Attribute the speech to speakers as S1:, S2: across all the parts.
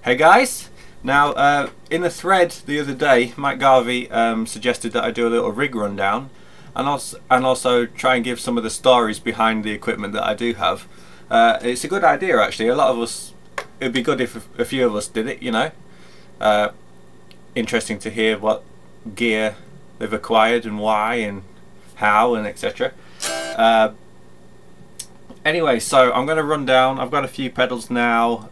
S1: Hey guys! Now, in a thread the other day, Mike Garvey suggested that I do a little rig rundown and also try and give some of the stories behind the equipment that I do have. It's a good idea actually. A lot of us, it'd be good if a few of us did it, you know. Interesting to hear what gear they've acquired and why and how and etc. Anyway, so I'm going to run down. I've got a few pedals now,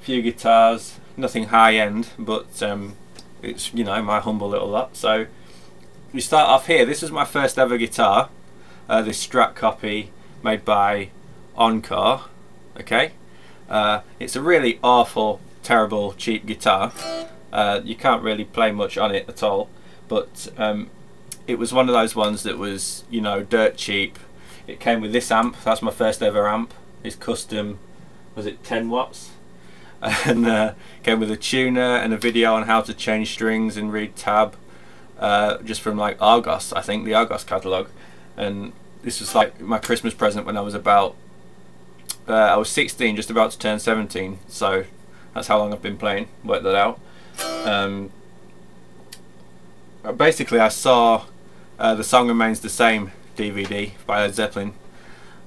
S1: few guitars, nothing high end, but it's, you know, my humble little lot. So we start off here. This is my first ever guitar, this Strat copy made by Encore. Okay, it's a really awful, terrible, cheap guitar. You can't really play much on it at all, but it was one of those ones that was, you know, dirt cheap. It came with this amp. That's my first ever amp. It's custom, was it 10 watts? And came with a tuner and a video on how to change strings and read tab, just from like Argos, I think, the Argos catalogue. And this was like my Christmas present when I was about, I was 16, just about to turn 17. So that's how long I've been playing. Work that out. Basically, I saw The Song Remains the Same DVD by Led Zeppelin,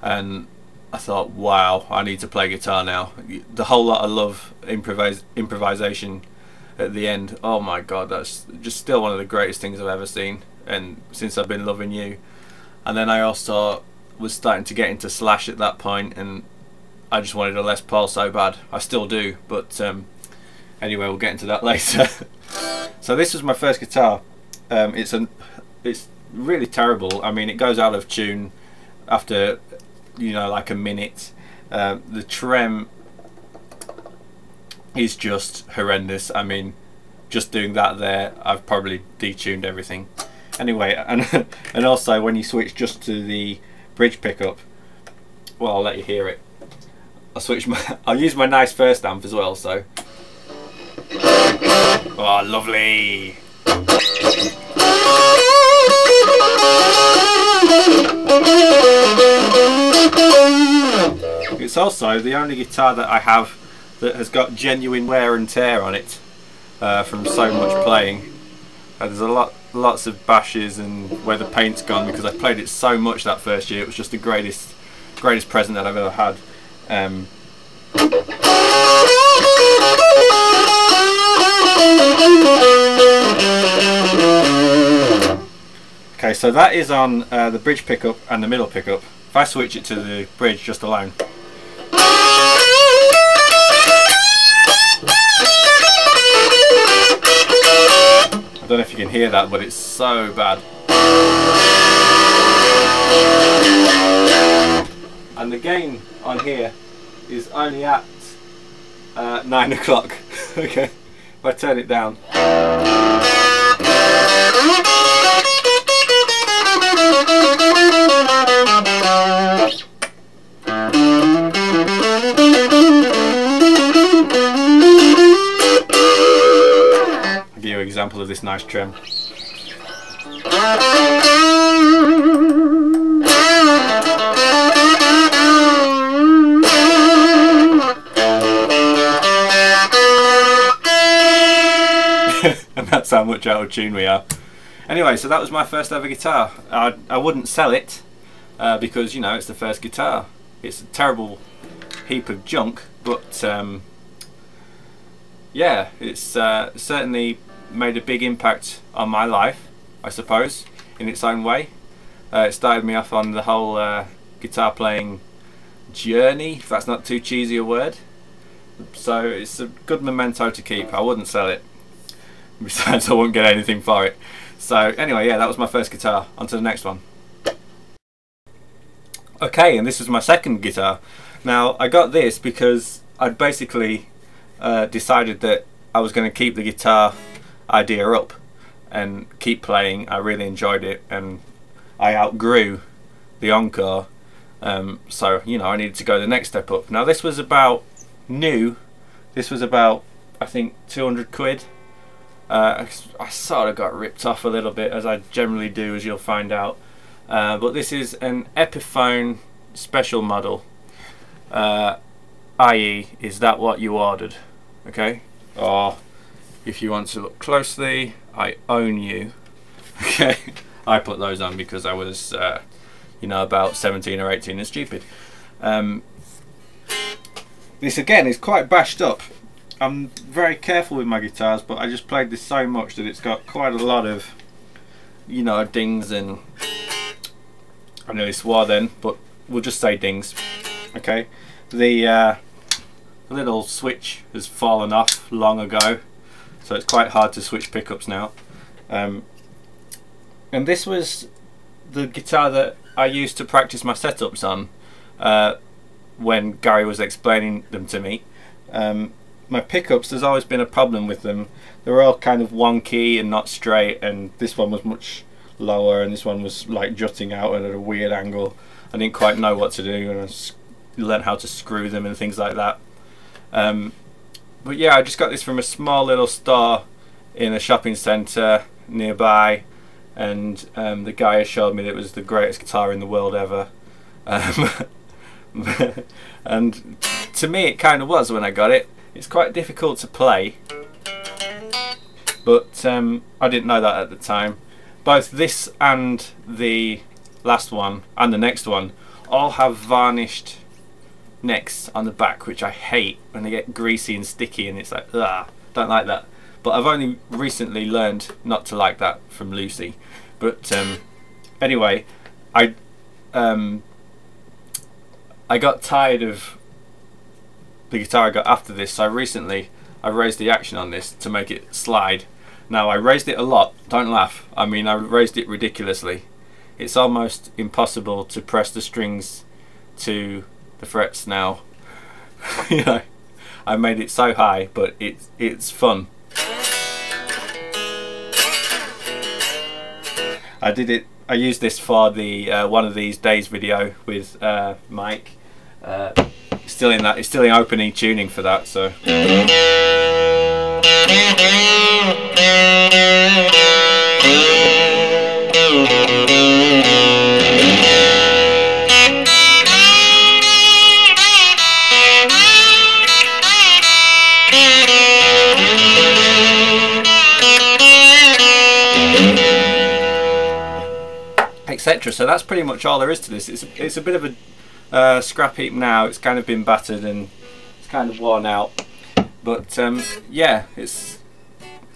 S1: and I thought, wow, I need to play guitar now. The whole lot of love, improvisation at the end. Oh my god, that's just still one of the greatest things I've ever seen, and since I've been loving you. And then I also was starting to get into Slash at that point, and I just wanted a Les Paul so bad. I still do, but anyway, we'll get into that later. So this was my first guitar. It's really terrible. I mean, it goes out of tune after, you know, like a minute. The trem is just horrendous. I mean, just doing that there, I've probably detuned everything. Anyway, and also when you switch just to the bridge pickup, well, I'll let you hear it. I'll use my nice first amp as well. So, oh, lovely. It's also the only guitar that I have that has got genuine wear and tear on it from so much playing. There's lots of bashes and where the paint's gone because I played it so much that first year. It was just the greatest present that I've ever had. Okay, so that is on the bridge pickup and the middle pickup. If I switch it to the bridge just alone, I don't know if you can hear that, but it's so bad. And the gain on here is only at 9 o'clock. Okay, if I turn it down. I'll give you an example of this nice trem. And that's how much out of tune we are. Anyway, so that was my first ever guitar. I wouldn't sell it because, you know, it's the first guitar. It's a terrible heap of junk, but yeah, it's certainly made a big impact on my life, I suppose, in its own way. It started me off on the whole guitar playing journey, if that's not too cheesy a word. So it's a good memento to keep. I wouldn't sell it. Besides, I won't get anything for it. So anyway, yeah, that was my first guitar. On to the next one. Okay, and this is my second guitar. Now, I got this because I'd basically decided that I was going to keep the guitar idea up and keep playing. I really enjoyed it, and I outgrew the Encore. So, you know, I needed to go the next step up. Now, this was about new. This was about, I think, 200 quid. I sort of got ripped off a little bit, as I generally do, as you'll find out. But this is an Epiphone special model, i.e. is that what you ordered? okay? Or if you want to look closely, I Own You, okay? I put those on because I was, you know, about 17 or 18 and stupid. This again is quite bashed up. I'm very careful with my guitars, but I just played this so much that it's got quite a lot of, you know, dings, and I nearly swore then, but we'll just say dings, okay? The little switch has fallen off long ago, so it's quite hard to switch pickups now. And this was the guitar that I used to practice my setups on when Gary was explaining them to me. My pickups, there's always been a problem with them. They were all kind of wonky and not straight, and this one was much lower and this one was like jutting out at a weird angle. I didn't quite know what to do, and I learned how to screw them and things like that. But yeah, I just got this from a small little store in a shopping centre nearby, and the guy assured me that it was the greatest guitar in the world ever. And to me it kind of was when I got it. It's quite difficult to play, but I didn't know that at the time. Both this and the last one and the next one all have varnished necks on the back, which I hate when they get greasy and sticky, and it's like, ah, don't like that. But I've only recently learned not to like that from Lucy. But anyway, I got tired of the guitar I got after this, so recently I raised the action on this to make it slide. Now I raised it a lot, don't laugh, I mean I raised it ridiculously. It's almost impossible to press the strings to the frets now. You know, I made it so high, but it's fun. I used this for the One of These Days video with Mike. It's still in opening tuning for that, so. Etc. So that's pretty much all there is to this. It's a bit of a scrap heap now. It's kind of been battered and it's kind of worn out, but yeah, it's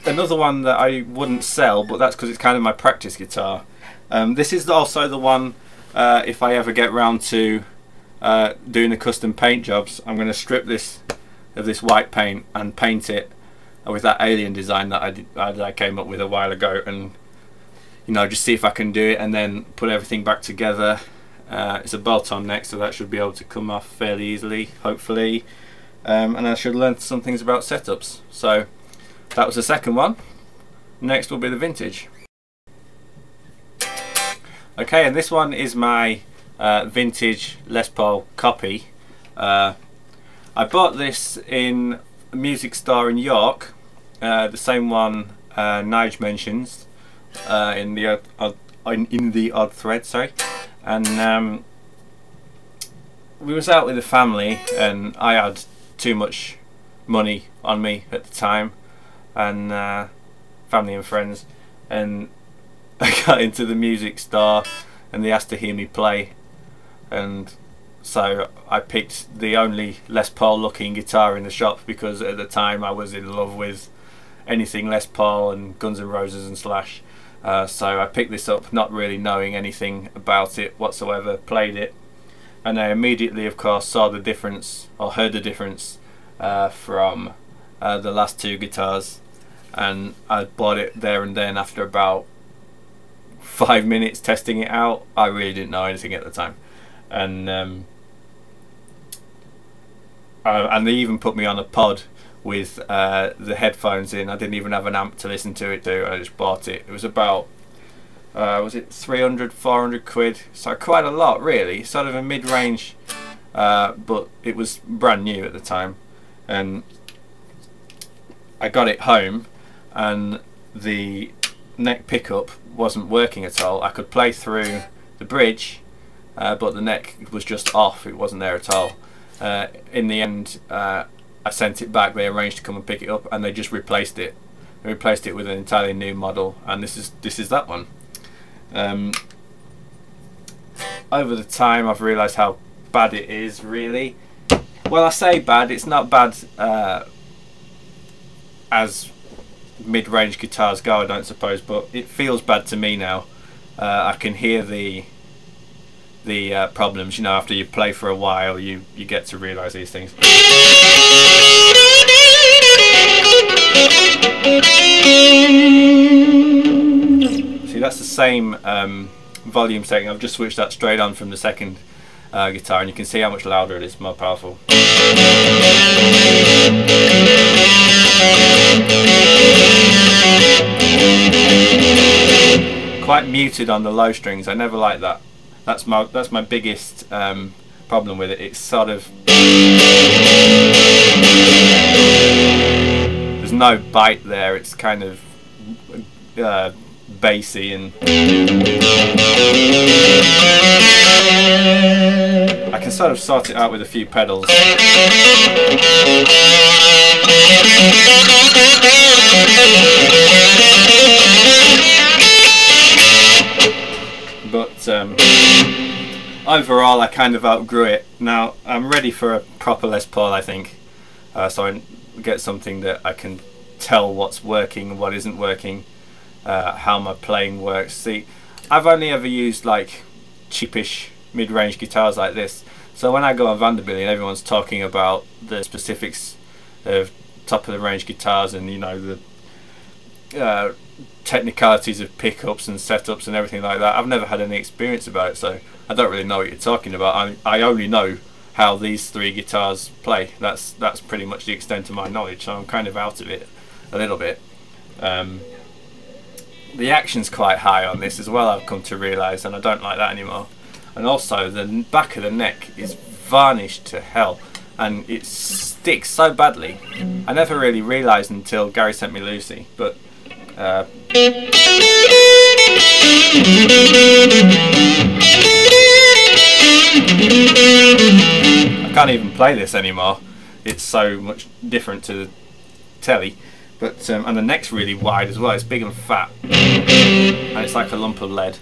S1: another one that I wouldn't sell, but that's because it's kind of my practice guitar. This is also the one, if I ever get round to doing the custom paint jobs, I'm going to strip this of this white paint and paint it with that alien design that I came up with a while ago, and you know, just see if I can do it and then put everything back together. It's a bolt-on neck, so that should be able to come off fairly easily, hopefully. And I should learn some things about setups. So that was the second one. Next will be the vintage. Okay, and this one is my vintage Les Paul copy. I bought this in a music store in York, the same one Nige mentions in the odd thread, sorry. And we was out with the family, and I had too much money on me at the time, and family and friends, and I got into the music store and they asked to hear me play, and so I picked the only Les Paul looking guitar in the shop, because at the time I was in love with anything Les Paul and Guns N' Roses and Slash. So I picked this up not really knowing anything about it whatsoever, played it, and I immediately of course saw the difference, or heard the difference from the last two guitars, and I bought it there and then after about 5 minutes testing it out. I really didn't know anything at the time, and they even put me on a pod with the headphones in. I didn't even have an amp to listen to it to. I just bought it. It was about was it 300, 400 quid, so quite a lot really, sort of a mid-range, but it was brand new at the time. And I got it home and the neck pickup wasn't working at all. I could play through the bridge, but the neck was just off, it wasn't there at all. In the end, I sent it back. They arranged to come and pick it up, and they just replaced it. They replaced it with an entirely new model, and this is that one. Over the time, I've realised how bad it is, really. Well, I say bad, it's not bad as mid-range guitars go, I don't suppose, but it feels bad to me now. I can hear the problems, you know, after you play for a while, you get to realise these things. See, that's the same volume setting. I've just switched that straight on from the second guitar, and you can see how much louder it is, more powerful. Quite muted on the low strings. I never like that. That's my biggest problem with it. It's sort of, there's no bite there. It's kind of bassy, and I can sort of sort it out with a few pedals. But overall, I kind of outgrew it. Now I'm ready for a proper Les Paul, I think. So I get something that I can tell what's working and what isn't working, how my playing works. See, I've only ever used like cheapish mid-range guitars like this. So when I go on Vanderbilt and everyone's talking about the specifics of top of the range guitars, and you know, the technicalities of pickups and setups and everything like that, I've never had any experience about it, so I don't really know what you're talking about. I only know how these three guitars play. That's pretty much the extent of my knowledge, so I'm kind of out of it a little bit. The action's quite high on this as well, I've come to realise, and I don't like that anymore. And also the back of the neck is varnished to hell, and it sticks so badly. I never really realised until Gary Sent Me Lucy, but I can't even play this anymore. It's so much different to the telly. But and the neck's really wide as well. It's big and fat, and it's like a lump of lead.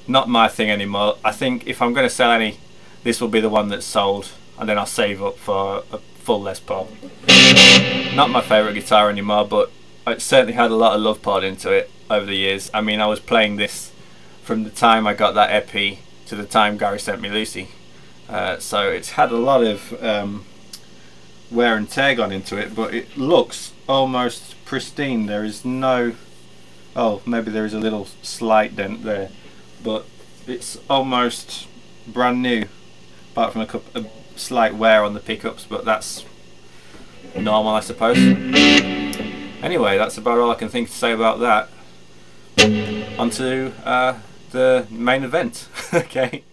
S1: Not my thing anymore. I think if I'm going to sell any, this will be the one that's sold, and then I'll save up for a full Les Paul. Not my favourite guitar anymore, but it certainly had a lot of love poured into it over the years. I mean, I was playing this from the time I got that EP to the time Gary Sent Me Lucy. So it's had a lot of wear and tear gone into it, but it looks almost pristine. There is no, oh, maybe there is a little slight dent there, but it's almost brand new, apart from a slight wear on the pickups, but that's normal, I suppose. Anyway, that's about all I can think to say about that. On to the main event. Okay.